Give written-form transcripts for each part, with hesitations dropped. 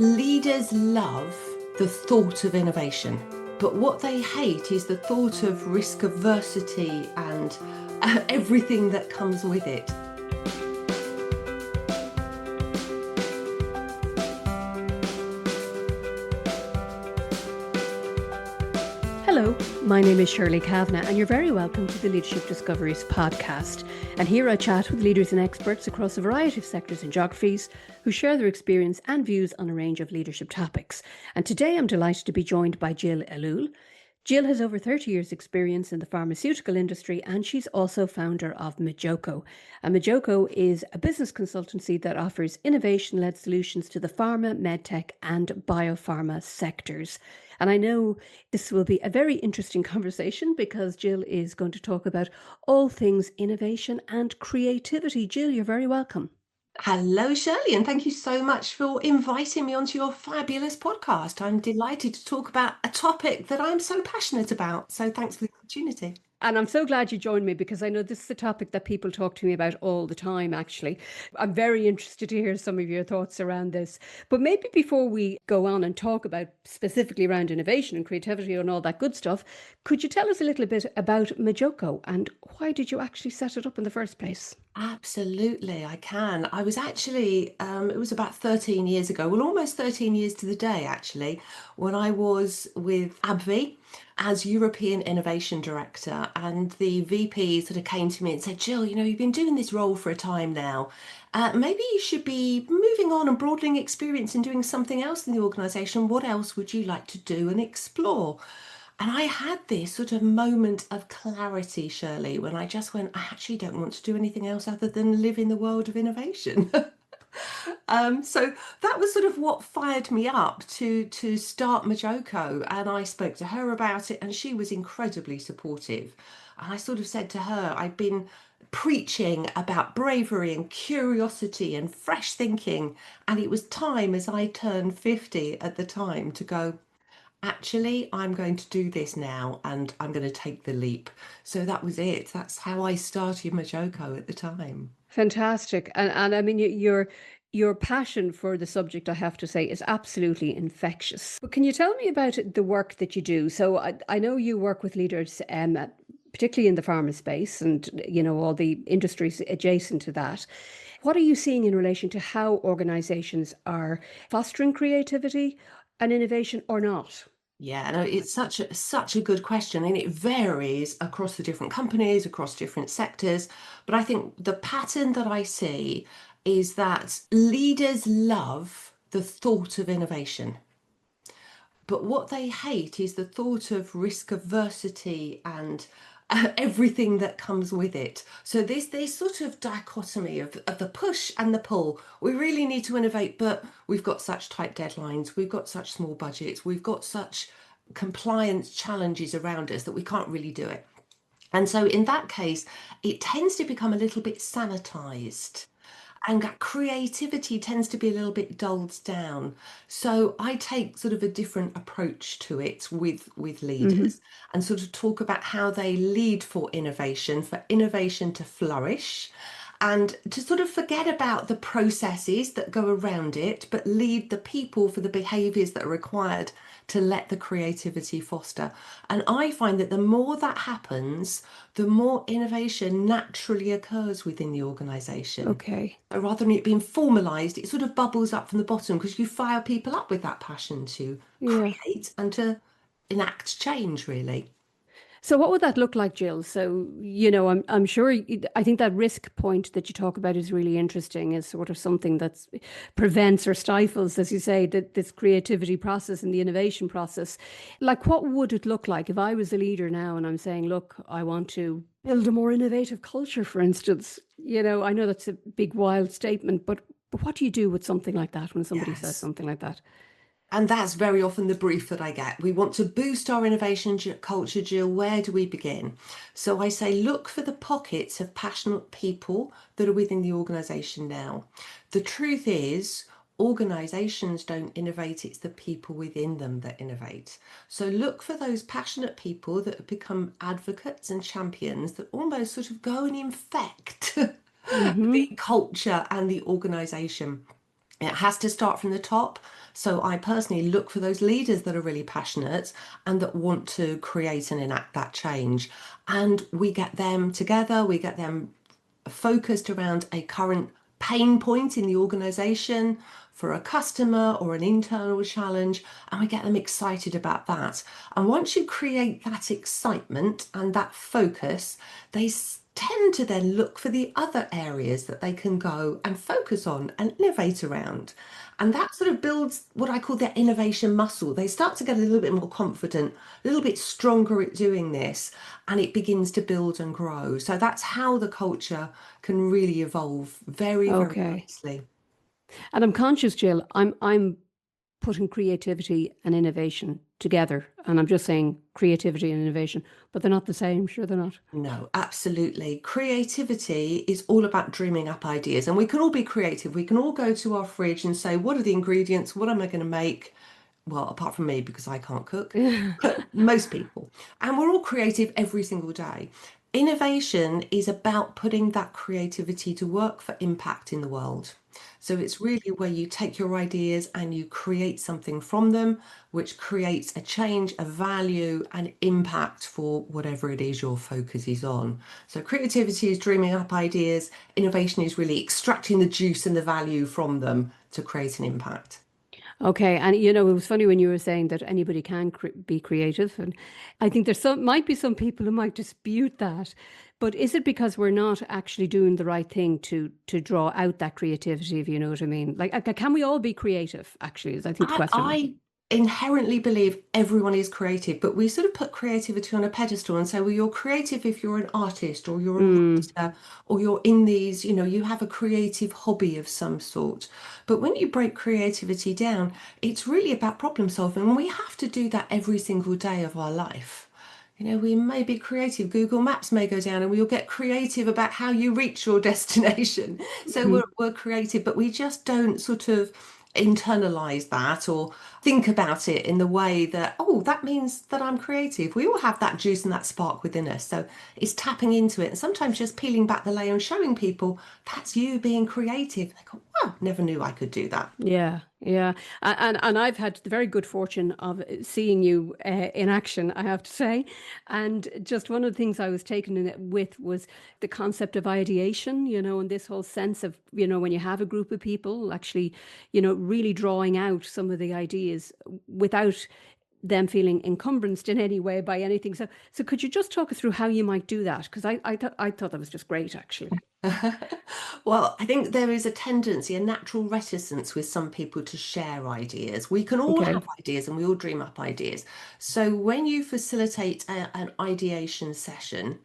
Leaders love the thought of innovation, but what they hate is the thought of risk aversity and everything that comes with it. Hello, my name is Shirley Kavanagh, and you're very welcome to the Leadership Discoveries podcast. And here I chat with leaders and experts across a variety of sectors and geographies who share their experience and views on a range of leadership topics. And today I'm delighted to be joined by Jill Ellul. Jill has over 30 years' experience in the pharmaceutical industry, and she's also founder of Mojoco. And Mojoco is a business consultancy that offers innovation-led solutions to the pharma, medtech and biopharma sectors. And I know this will be a very interesting conversation because Jill is going to talk about all things innovation and creativity. Jill, you're very welcome. Hello, Shirley, and thank you so much for inviting me onto your fabulous podcast. I'm delighted to talk about a topic that I'm so passionate about. So thanks for the opportunity. And I'm so glad you joined me because I know this is a topic that people talk to me about all the time, actually. I'm very interested to hear some of your thoughts around this. But maybe before we go on and talk about specifically around innovation and creativity and all that good stuff, could you tell us a little bit about Mojoco and why did you actually set it up in the first place? Absolutely, I can. I was actually, it was about 13 years ago, well, almost 13 years to the day, actually, when I was with AbbVie as European Innovation Director. And the VP sort of came to me and said, Jill, you've been doing this role for a time now. Maybe you should be moving on and broadening experience and doing something else in the organisation. What else would you like to do and explore? And I had this sort of moment of clarity, Shirley, when I just went, I actually don't want to do anything else other than live in the world of innovation. So that was sort of what fired me up to start Mojoco. And I spoke to her about it and she was incredibly supportive. And I sort of said to her, I'd been preaching about bravery and curiosity and fresh thinking. And it was time, as I turned 50 at the time, to go, actually, I'm going to do this now and I'm going to take the leap. So that was it. That's how I started Mojoco at the time. Fantastic. And I mean, your passion for the subject, I have to say, is absolutely infectious. But can you tell me about the work that you do? So I know you work with leaders, particularly in the pharma space and, all the industries adjacent to that. What are you seeing in relation to how organizations are fostering creativity and innovation or not? Yeah, no, it's such a good question, and it varies across the different companies, across different sectors. But I think the pattern that I see is that leaders love the thought of innovation. But what they hate is the thought of risk aversity and everything that comes with it. So this sort of dichotomy of the push and the pull. We really need to innovate, but we've got such tight deadlines, we've got such small budgets, we've got such compliance challenges around us that we can't really do it. And so in that case, it tends to become a little bit sanitized. And that creativity tends to be a little bit dulled down. So I take sort of a different approach to it with leaders and sort of talk about how they lead for innovation to flourish, and to sort of forget about the processes that go around it, but lead the people for the behaviours that are required to let the creativity foster. And I find that the more that happens, the more innovation naturally occurs within the organisation. Okay. Rather than it being formalised, it sort of bubbles up from the bottom because you fire people up with that passion to create and to enact change, really. So what would that look like, Jill? So, I'm sure, I think that risk point that you talk about is really interesting, is sort of something that prevents or stifles, as you say, this creativity process and the innovation process. Like, what would it look like if I was a leader now and I'm saying, look, I want to build a more innovative culture, for instance? I know that's a big, wild statement, but what do you do with something like that when somebody says something like that? And that's very often the brief that I get. We want to boost our innovation culture, Jill. Where do we begin? So I say, look for the pockets of passionate people that are within the organisation now. The truth is, organisations don't innovate, it's the people within them that innovate. So look for those passionate people that have become advocates and champions that almost sort of go and infect the culture and the organisation. It has to start from the top. So I personally look for those leaders that are really passionate and that want to create and enact that change. And we get them together, we get them focused around a current pain point in the organization for a customer or an internal challenge, and we get them excited about that. And once you create that excitement and that focus, they tend to then look for the other areas that they can go and focus on and innovate around. And that sort of builds what I call their innovation muscle. They start to get a little bit more confident, a little bit stronger at doing this, and it begins to build and grow. So that's how the culture can really evolve very, very Okay. nicely. And I'm conscious, Jill, I'm putting creativity and innovation together. And I'm just saying creativity and innovation, but they're not the same. Sure, they're not. No, absolutely. Creativity is all about dreaming up ideas, and we can all be creative. We can all go to our fridge and say, what are the ingredients? What am I going to make? Well, apart from me, because I can't cook, but most people. And we're all creative every single day. Innovation is about putting that creativity to work for impact in the world. So it's really where you take your ideas and you create something from them, which creates a change, a value, and impact for whatever it is your focus is on. So creativity is dreaming up ideas, innovation is really extracting the juice and the value from them to create an impact. Okay, and you know, it was funny when you were saying that anybody can be creative, and I think there's some might be some people who might dispute that. But is it because we're not actually doing the right thing to draw out that creativity, if you know what I mean? Like, can we all be creative? Actually, is I think the question. I inherently believe everyone is creative, but we sort of put creativity on a pedestal and say, well, you're creative if you're an artist or you're a Mm, writer or you're in these, you have a creative hobby of some sort. But when you break creativity down, it's really about problem solving. And we have to do that every single day of our life. We may be creative. Google Maps may go down and we'll get creative about how you reach your destination. So mhm. we're creative, but we just don't sort of internalize that or think about it in the way that, oh, that means that I'm creative. We all have that juice and that spark within us. So it's tapping into it and sometimes just peeling back the layer and showing people that's you being creative. They go, wow, never knew I could do that. Yeah, yeah, and I've had the very good fortune of seeing you in action, I have to say. And just one of the things I was taken in it with was the concept of ideation, you know, and this whole sense of, you know, when you have a group of people actually, you know, really drawing out some of the ideas without them feeling encumbered in any way by anything. So could you just talk us through how you might do that? Because I thought that was just great, actually. Well, I think there is a tendency, a natural reticence with some people to share ideas. We can all Okay. have ideas and we all dream up ideas. So when you facilitate an ideation session,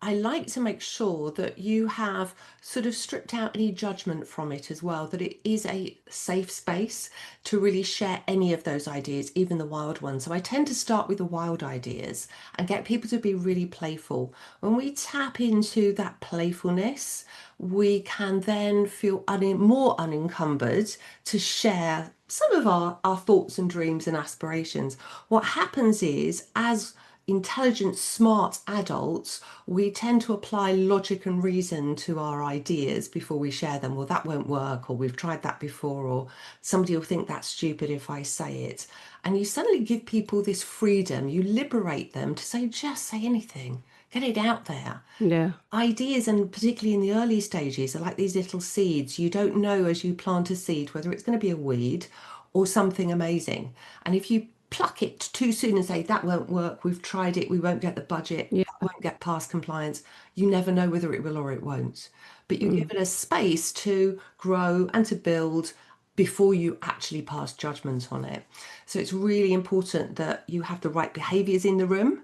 I like to make sure that you have sort of stripped out any judgment from it as well, that it is a safe space to really share any of those ideas, even the wild ones. So I tend to start with the wild ideas and get people to be really playful. When we tap into that playfulness, we can then feel more unencumbered to share some of our thoughts and dreams and aspirations. What happens is, as intelligent, smart adults, we tend to apply logic and reason to our ideas before we share them. Well, that won't work, or we've tried that before, or somebody will think that's stupid if I say it. And you suddenly give people this freedom, you liberate them to say, just say anything, get it out there. Yeah. Ideas, and particularly in the early stages, are like these little seeds. You don't know as you plant a seed whether it's going to be a weed or something amazing. And if you pluck it too soon and say, that won't work, we've tried it, we won't get the budget, Yeah. that won't get past compliance, you never know whether it will or it won't. But you give Mm, it a space to grow and to build before you actually pass judgment on it. So it's really important that you have the right behaviors in the room.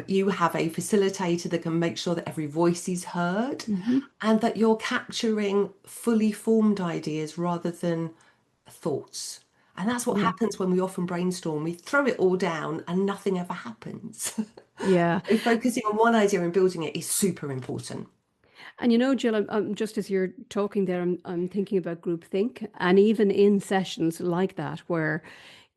You have a facilitator that can make sure that every voice is heard mhm. and that you're capturing fully formed ideas rather than thoughts. And that's what Yeah. happens when we often brainstorm. We throw it all down and nothing ever happens. Yeah. So focusing on one idea and building it is super important. And you know, Jill, just as you're talking there, I'm thinking about groupthink, and even in sessions like that, where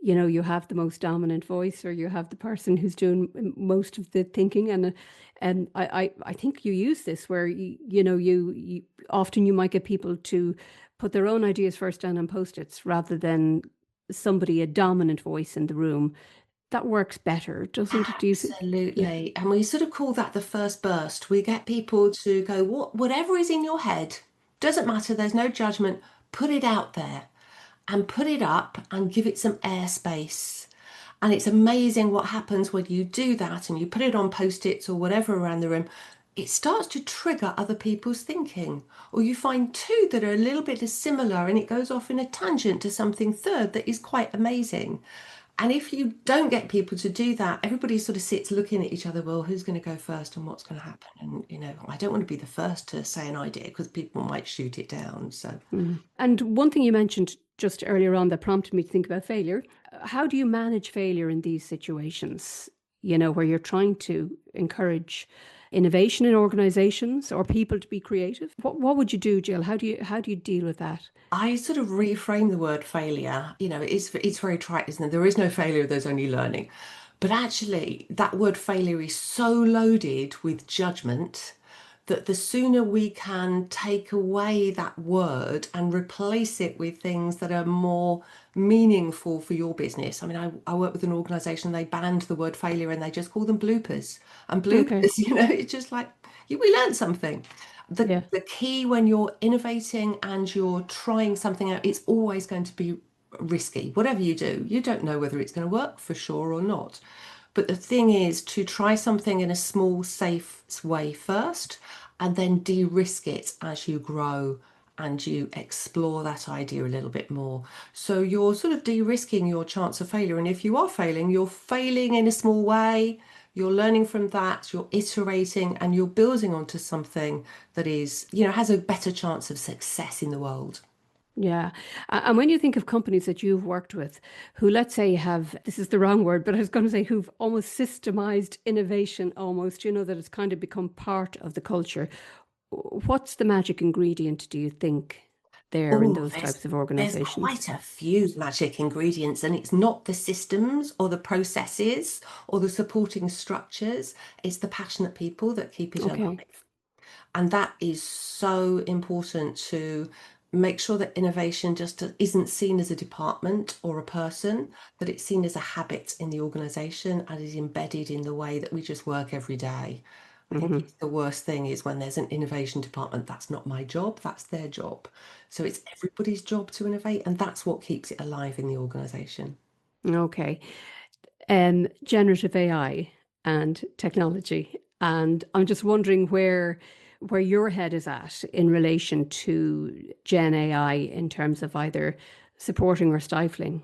you know you have the most dominant voice, or you have the person who's doing most of the thinking, and I think you use this where you know you often you might get people to put their own ideas first down on post-its rather than somebody, a dominant voice in the room, that works better, doesn't it? Do you think? Yeah. Absolutely. And we sort of call that the first burst. We get people to go, whatever is in your head, doesn't matter, there's no judgment, put it out there and put it up and give it some airspace. And it's amazing what happens when you do that and you put it on post-its or whatever around the room. It starts to trigger other people's thinking. Or you find two that are a little bit similar and it goes off in a tangent to something third that is quite amazing. And if you don't get people to do that, everybody sort of sits looking at each other, well, who's going to go first and what's going to happen? And, I don't want to be the first to say an idea because people might shoot it down. So And one thing you mentioned just earlier on that prompted me to think about failure. How do you manage failure in these situations, where you're trying to encourage innovation in organizations or people to be creative? What would you do, Jill? How do you deal with that? I sort of reframe the word failure. It's very trite, isn't it? There is no failure, there's only learning. But actually, that word failure is so loaded with judgment that the sooner we can take away that word and replace it with things that are more meaningful for your business. I mean, I work with an organization, they banned the word failure and they just call them bloopers. And Okay. bloopers, it's just like, we learned something. The, Yeah. the key when you're innovating and you're trying something out, it's always going to be risky. Whatever you do, you don't know whether it's going to work for sure or not. But the thing is to try something in a small, safe way first, and then de-risk it as you grow and you explore that idea a little bit more. So you're sort of de-risking your chance of failure. And if you are failing, you're failing in a small way. You're learning from that, you're iterating, and you're building onto something that is, has a better chance of success in the world. Yeah. And when you think of companies that you've worked with who, let's say, have, this is the wrong word, but I was going to say who've almost systemized innovation, almost, that it's kind of become part of the culture. What's the magic ingredient, do you think, there in Oh, those there's types of there's organizations? quite a few magic ingredients, and it's not the systems or the processes or the supporting structures. It's the passionate people that keep it Okay. alive. And that is so important to make sure that innovation just isn't seen as a department or a person, that it's seen as a habit in the organization and is embedded in the way that we just work every day. I think Hmm. it's the worst thing is when there's an innovation department. That's not my job, that's their job. So it's everybody's job to innovate, and that's what keeps it alive in the organization. Okay. Generative AI and technology. And I'm just wondering where your head is at in relation to Gen AI in terms of either supporting or stifling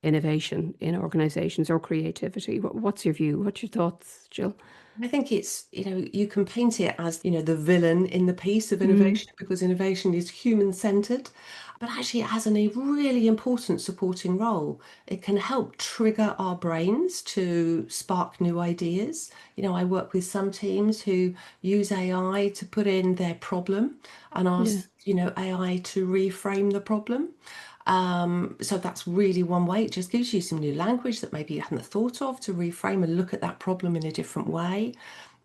innovation in organizations or creativity. What's your view? What's your thoughts, Jill? I think it's, you can paint it as, the villain in the piece of Mm, innovation because innovation is human-centered, but actually it has a really important supporting role. It can help trigger our brains to spark new ideas. I work with some teams who use AI to put in their problem and yeah, ask, AI to reframe the problem. So that's really one way. It just gives you some new language that maybe you hadn't thought of to reframe and look at that problem in a different way.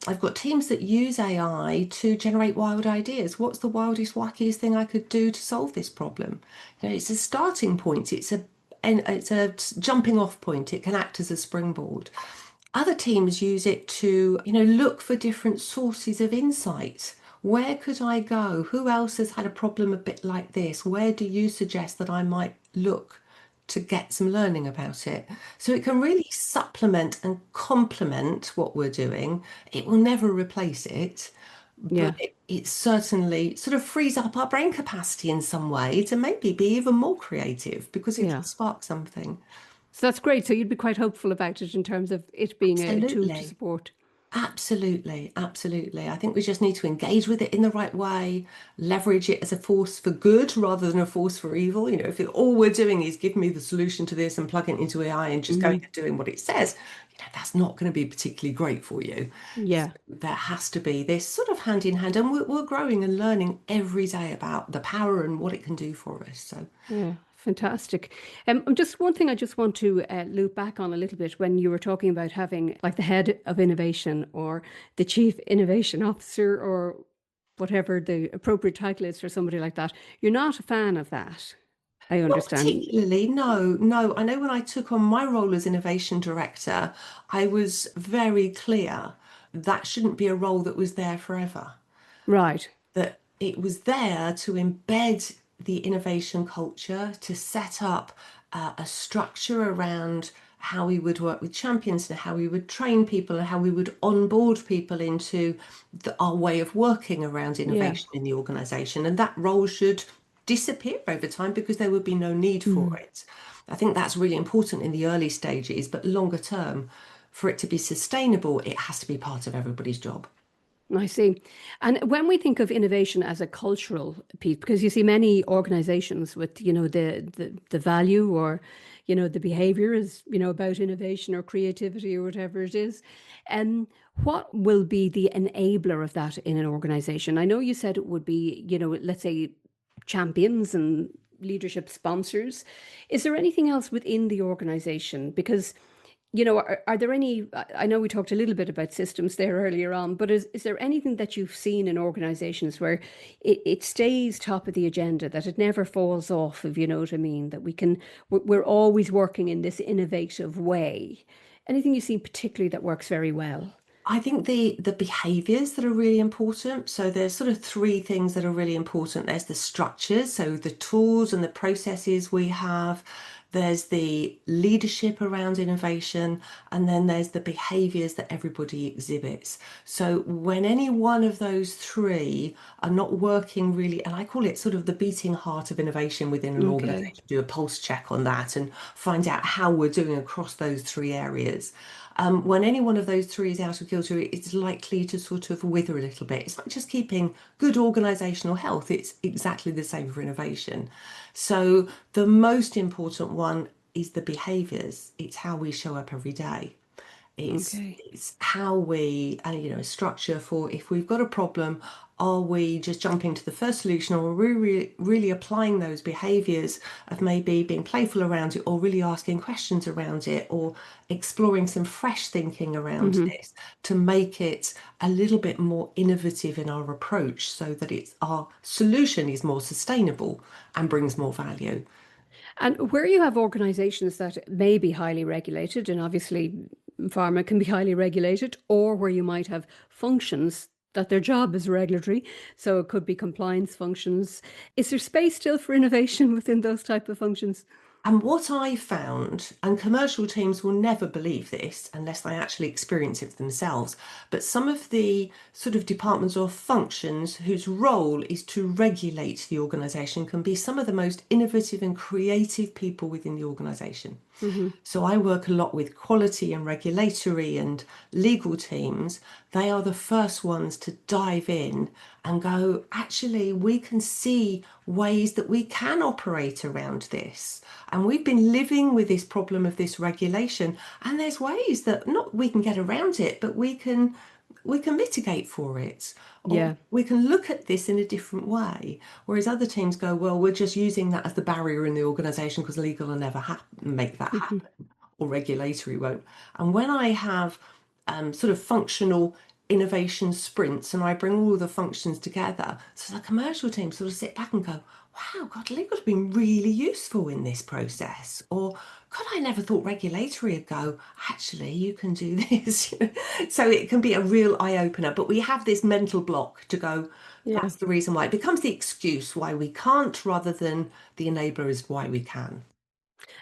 I've got teams that use AI to generate wild ideas. What's the wildest, wackiest thing I could do to solve this problem? It's a starting point. It's a jumping off point. It can act as a springboard. Other teams use it to, look for different sources of insight. Where could I go? Who else has had a problem a bit like this? Where do you suggest that I might look to get some learning about it? So it can really supplement and complement what we're doing. It will never replace it, but yeah, it certainly sort of frees up our brain capacity in some way to maybe be even more creative because it'll yeah. spark something. So that's great. So you'd be quite hopeful about it in terms of it being a tool to Absolutely. support. Absolutely, absolutely. I think we just need to engage with it in the right way, leverage it as a force for good rather than a force for evil. If all we're doing is give me the solution to this and plug it into AI and just going Hmm. and doing what it says, that's not going to be particularly great for you. So Yeah, there has to be this sort of hand in hand, and we're growing and learning every day about the power and what it can do for us. So yeah, fantastic. Just one thing I just want to loop back on a little bit when you were talking about having like the head of innovation or the chief innovation officer or whatever the appropriate title is for somebody like that. You're not a fan of that, I Not understand. particularly, no, no. I know when I took on my role as innovation director, I was very clear that shouldn't be a role that was there forever. Right. That it was there to embed the innovation culture, to set up a structure around how we would work with champions and how we would train people and how we would onboard people into our way of working around Yeah. innovation in the organization. And that role should disappear over time because there would be no need for Mhm. it. I think that's really important in the early stages, but longer term, for it to be sustainable, it has to be part of everybody's job. I see. And when we think of innovation as a cultural piece, because you see many organizations with, the value or, the behavior is, about innovation or creativity or whatever it is. And what will be the enabler of that in an organization? I know you said it would be, let's say champions and leadership sponsors. Is there anything else within the organization? Because are there any? I know we talked a little bit about systems there earlier on, but is there anything that you've seen in organizations where it stays top of the agenda, that it never falls off, if you know what I mean, that we're always working in this innovative way? Anything you see particularly that works very well? I think the behaviors that are really important. So there's sort of three things that are really important. There's the structures, so the tools and the processes we have. There's the leadership around innovation, and then there's the behaviors that everybody exhibits. So when any one of those three are not working really, and I call it sort of the beating heart of innovation within an Okay. organization, do a pulse check on that and find out how we're doing across those three areas. When any one of those three is out of kilter, it's likely to sort of wither a little bit. It's not just keeping good organisational health, it's exactly the same for innovation. So the most important one is the behaviours. It's how we show up every day. Okay. It's how we, and a structure for if we've got a problem, are we just jumping to the first solution, or are we really applying those behaviours of maybe being playful around it, or really asking questions around it, or exploring some fresh thinking around Hmm. this to make it a little bit more innovative in our approach so that it's our solution is more sustainable and brings more value. And where you have organizations that may be highly regulated, and obviously pharma can be highly regulated, or where you might have functions that their job is regulatory, so it could be compliance functions. Is there space still for innovation within those type of functions? And what I found, and commercial teams will never believe this unless they actually experience it themselves, but some of the sort of departments or functions whose role is to regulate the organisation can be some of the most innovative and creative people within the organisation. Hmm. So I work a lot with quality and regulatory and legal teams. They are the first ones to dive in and go, actually, we can see ways that we can operate around this. And we've been living with this problem of this regulation, and there's ways that not we can get around it, but we can mitigate for it, or Yeah. we can look at this in a different way. Whereas other teams go, well, we're just using that as the barrier in the organisation because legal will never make that Hmm. happen, or regulatory won't. And when I have sort of functional innovation sprints and I bring all the functions together, so the commercial team sort of sit back and go, wow, God, legal's been really useful in this process. Or, God, I never thought regulatory would go, actually, you can do this. So it can be a real eye opener. But we have this mental block to go, Yeah. that's the reason why. It becomes the excuse why we can't rather than the enabler is why we can.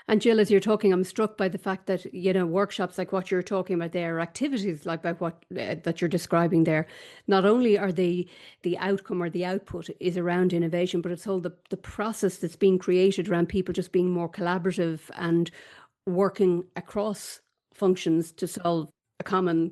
And Jill, as you're talking, I'm struck by the fact that, workshops like what you're talking about there, activities like what that you're describing there, not only are the outcome or the output is around innovation, but it's all the process that's being created around people just being more collaborative and working across functions to solve a common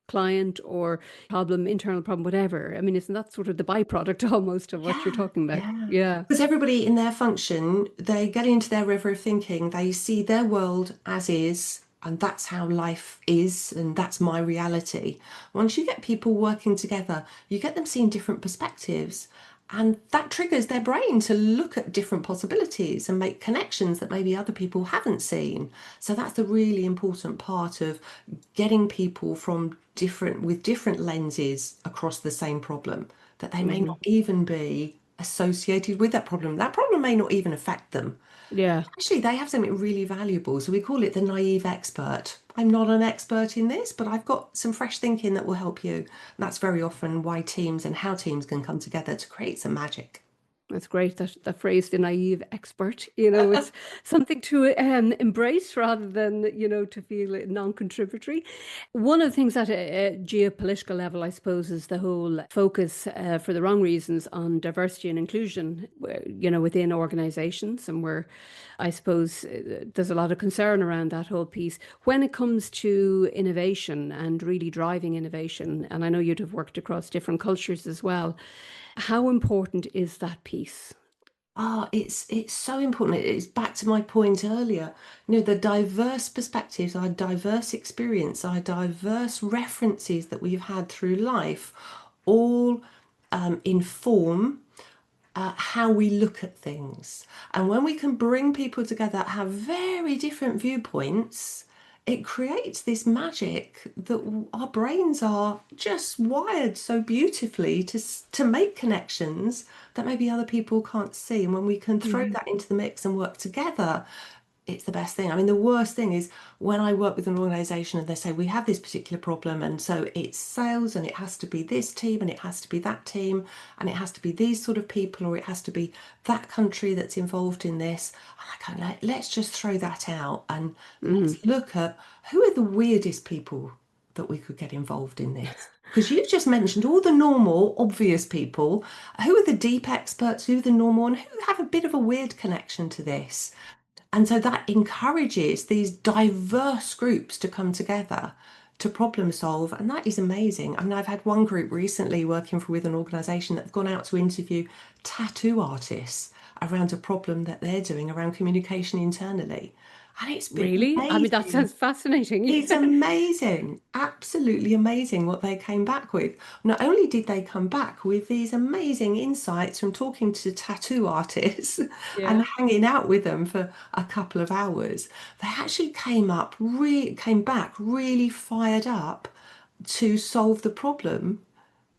client or problem, internal problem, whatever. I mean, isn't that sort of the byproduct almost of what you're Yeah, talking about? yeah. Yeah. Because everybody in their function, they get into their river of thinking, they see their world as is, and that's how life is, and that's my reality. Once you get people working together, you get them seeing different perspectives, and that triggers their brain to look at different possibilities and make connections that maybe other people haven't seen. So that's the really important part of getting people from different with different lenses across the same problem, that they may Hmm. not even be associated with that problem. That problem may not even affect them. Yeah. Actually, they have something really valuable. So we call it the naive expert. I'm not an expert in this, but I've got some fresh thinking that will help you. And that's very often why teams and how teams can come together to create some magic. That's great. That phrase, the naive expert, it's something to embrace rather than, to feel non-contributory. One of the things at a geopolitical level, I suppose, is the whole focus, for the wrong reasons, on diversity and inclusion, within organizations, and where I suppose there's a lot of concern around that whole piece. When it comes to innovation and really driving innovation, and I know you'd have worked across different cultures as well, how important is that piece? It's so important. It's back to my point earlier. The diverse perspectives, our diverse experience, our diverse references that we've had through life, all inform how we look at things. And when we can bring people together that have very different viewpoints, it creates this magic that our brains are just wired so beautifully to make connections that maybe other people can't see. And when we can throw Hmm. that into the mix and work together, it's the best thing. I mean, the worst thing is when I work with an organization and they say, we have this particular problem, and so it's sales, and it has to be this team, and it has to be that team, and it has to be these sort of people, or it has to be that country that's involved in this. And I go, let's just throw that out and Hmm. let's look at who are the weirdest people that we could get involved in this. Because you've just mentioned all the normal, obvious people. Who are the deep experts? Who are the normal, and who have a bit of a weird connection to this? And so that encourages these diverse groups to come together to problem solve. And that is amazing. I mean, I've had one group recently working with an organization that have gone out to interview tattoo artists around a problem that they're doing around communication internally. And it's been Really? I mean, that amazing. sounds fascinating. It's amazing, absolutely amazing what they came back with. Not only did they come back with these amazing insights from talking to tattoo artists and Yeah. hanging out with them for a couple of hours, they actually came back really fired up to solve the problem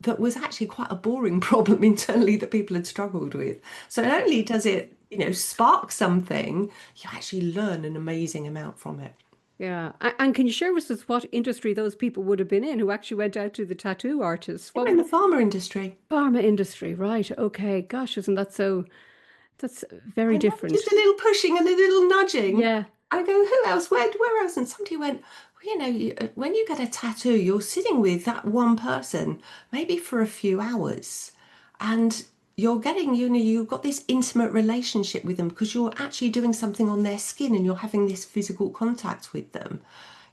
that was actually quite a boring problem internally that people had struggled with. So not only does it, spark something, you actually learn an amazing amount from it. Yeah. And can you share with us what industry those people would have been in who actually went out to the tattoo artists? They were What in the pharma industry. pharma industry? Right. Okay. Gosh, isn't that so? That's I very know, just different. a little pushing and a little nudging. Yeah. I go, who else? Where else? And somebody went, well, when you get a tattoo, you're sitting with that one person, maybe for a few hours, and you're getting, you've got this intimate relationship with them because you're actually doing something on their skin and you're having this physical contact with them.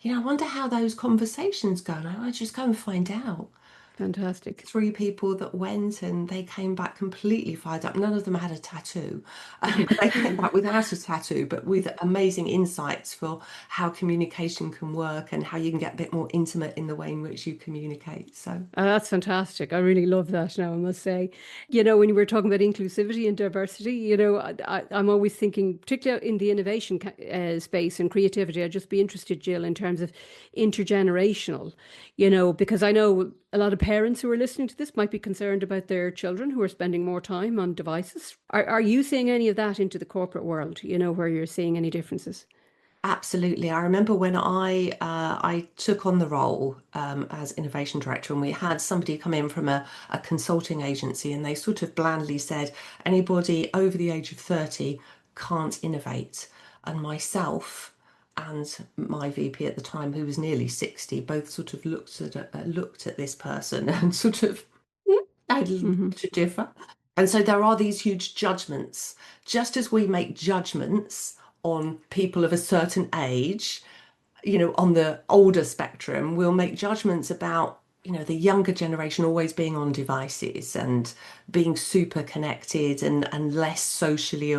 I wonder how those conversations go. And I just go and find out. Fantastic. Three people that went and they came back completely fired up. None of them had a tattoo. But they came back without a tattoo, but with amazing insights for how communication can work and how you can get a bit more intimate in the way in which you communicate. So, That's fantastic. I really love that now, I must say. When you were talking about inclusivity and diversity, I'm always thinking, particularly in the innovation space and creativity, I'd just be interested, Jill, in terms of intergenerational, because I know a lot of parents who are listening to this might be concerned about their children who are spending more time on devices. Are you seeing any of that into the corporate world, where you're seeing any differences? absolutely. I remember when I took on the role as innovation director, and we had somebody come in from a consulting agency, and they sort of blandly said, anybody over the age of 30 can't innovate. And myself and my VP at the time, who was nearly 60, both sort of looked at this person and sort of had Hmm. to differ. And so there are these huge judgments. Just as we make judgments on people of a certain age, on the older spectrum, we'll make judgments about, the younger generation always being on devices and being super connected and less socially,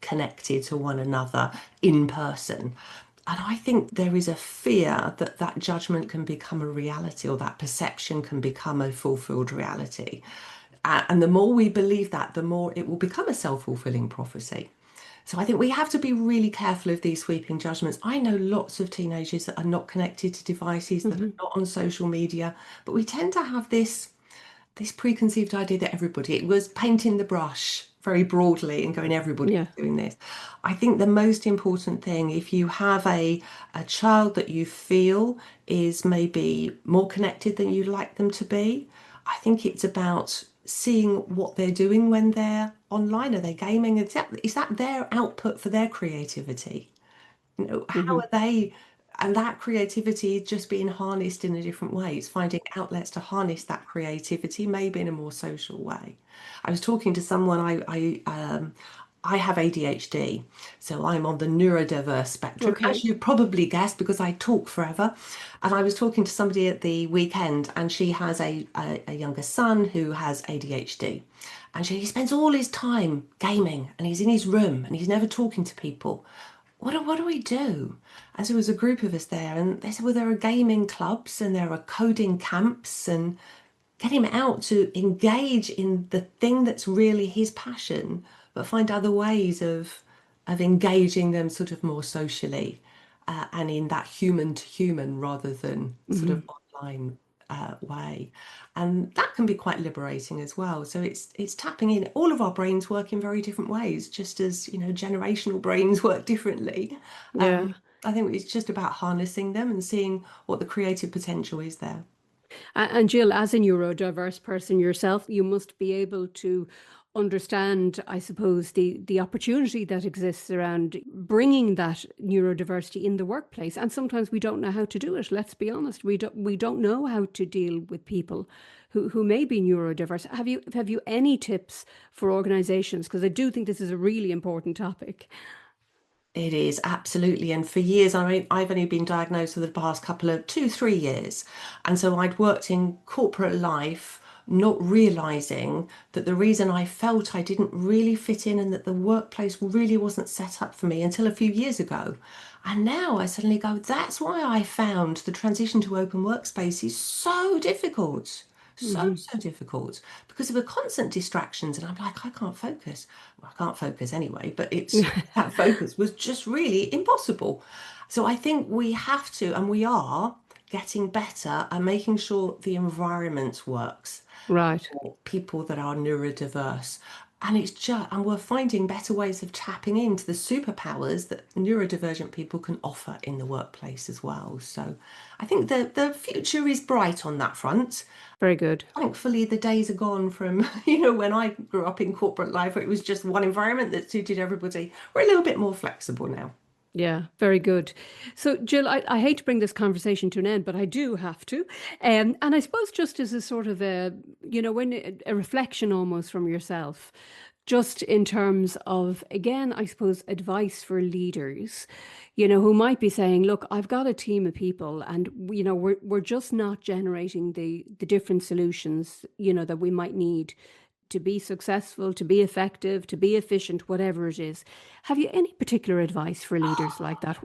connected to one another in person. And I think there is a fear that that judgment can become a reality, or that perception can become a fulfilled reality. And the more we believe that, the more it will become a self-fulfilling prophecy. So I think we have to be really careful of these sweeping judgments. I know lots of teenagers that are not connected to devices, that are Hmm. not on social media, but we tend to have this preconceived idea that everybody, it was painting the brush very broadly and going, everybody's Yeah. doing this. I think the most important thing, if you have a child that you feel is maybe more connected than you'd like them to be, I think it's about seeing what they're doing when they're online. Are they gaming? Is that their output for their creativity? How Hmm. are they, and that creativity is just being harnessed in a different way. It's finding outlets to harness that creativity, maybe in a more social way. I was talking to someone, I have ADHD, so I'm on the neurodiverse spectrum, as Okay. you probably guessed, because I talk forever. And I was talking to somebody at the weekend, and she has a younger son who has ADHD. And he spends all his time gaming, and he's in his room, and he's never talking to people. What do we do? And so there was a group of us there, and they said, well, there are gaming clubs and there are coding camps, and get him out to engage in the thing that's really his passion, but find other ways of engaging them sort of more socially, and in that human to human rather than sort of Hmm. online way. And that can be quite liberating as well. So it's tapping in. All of our brains work in very different ways, just as generational brains work differently. Yeah. I think it's just about harnessing them and seeing what the creative potential is there. And Jill, as a neurodiverse person yourself, you must be able to understand, I suppose, the opportunity that exists around bringing that neurodiversity in the workplace. And sometimes we don't know how to do it. Let's be honest, we don't know how to deal with people who may be neurodiverse. Have you any tips for organizations? Because I do think this is a really important topic. It is absolutely. And for years, I mean, I've only been diagnosed for the past couple of 2, 3 years. And so I'd worked in corporate life, not realizing that the reason I felt I didn't really fit in and that the workplace really wasn't set up for me until a few years ago. And now I suddenly go, that's why I found the transition to open workspace is so difficult. So, Hmm. so difficult because of the constant distractions. And I'm like, I can't focus. Well, I can't focus anyway, but that focus was just really impossible. So I think we have to, and we are getting better at making sure the environment works Right. for people that are neurodiverse. And we're finding better ways of tapping into the superpowers that neurodivergent people can offer in the workplace as well. So I think the future is bright on that front. Very good. Thankfully, the days are gone from, when I grew up in corporate life, where it was just one environment that suited everybody. We're a little bit more flexible now. Yeah, very good. So, Jill, I hate to bring this conversation to an end, but I do have to. And I suppose just as a sort of when a reflection almost from yourself, just in terms of, again, I suppose, advice for leaders, who might be saying, look, I've got a team of people and, we're just not generating the different solutions, that we might need to be successful, to be effective, to be efficient, whatever it is. Have you any particular advice for leaders like that?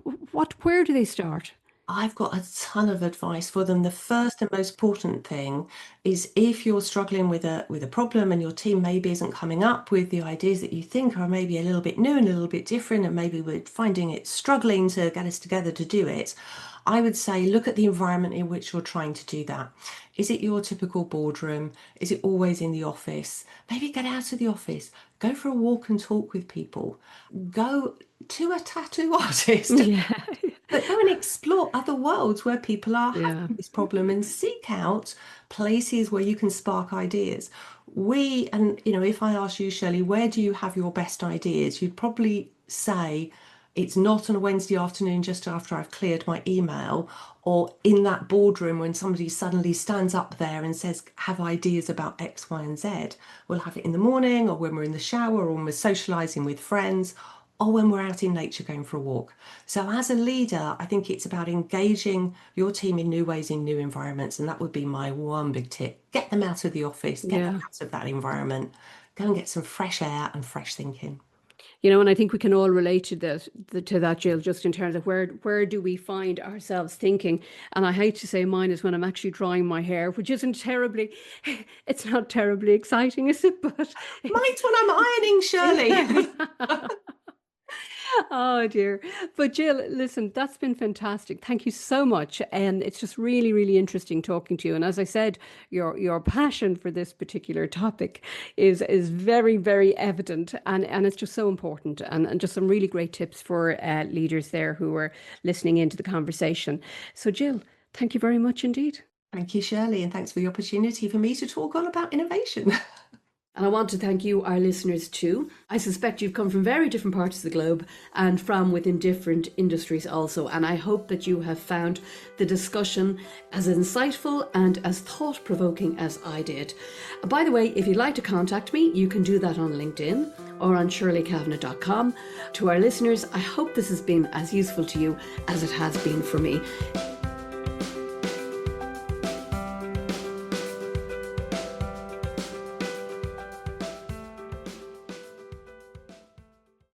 Where do they start? I've got a ton of advice for them. The first and most important thing is if you're struggling with a problem and your team maybe isn't coming up with the ideas that you think are maybe a little bit new and a little bit different, and maybe we're finding it struggling to get us together to do it, I would say look at the environment in which you're trying to do that. Is it your typical boardroom? Is it always in the office? Maybe get out of the office, go for a walk and talk with people, go to a tattoo artist. Yeah. But go and explore other worlds where people are Yeah. having this problem and seek out places where you can spark ideas. If I ask you, Shirley, where do you have your best ideas? You'd probably say it's not on a Wednesday afternoon just after I've cleared my email, or in that boardroom when somebody suddenly stands up there and says, have ideas about X, Y, and Z. We'll have it in the morning, or when we're in the shower, or when we're socializing with friends, or when we're out in nature going for a walk. So, as a leader, I think it's about engaging your team in new ways, in new environments. And that would be my one big tip. Get them out of the office, get them Yeah. out of that environment, go and get some fresh air and fresh thinking. And I think we can all relate to that, Jill, just in terms of where do we find ourselves thinking? And I hate to say mine is when I'm actually drying my hair, which isn't terribly, it's not terribly exciting, is it? But it's, Mine's when I'm ironing, Shirley. yeah. Oh dear. But Jill, listen, that's been fantastic. Thank you so much. And it's just really, really interesting talking to you. And as I said, your passion for this particular topic is very, very evident, and it's just so important, and just some really great tips for leaders there who are listening into the conversation. So Jill, thank you very much indeed. Thank you, Shirley, and thanks for the opportunity for me to talk all about innovation. And I want to thank you, our listeners, too. I suspect you've come from very different parts of the globe and from within different industries also. And I hope that you have found the discussion as insightful and as thought-provoking as I did. By the way, if you'd like to contact me, you can do that on LinkedIn or on shirleykavanagh.com. To our listeners, I hope this has been as useful to you as it has been for me.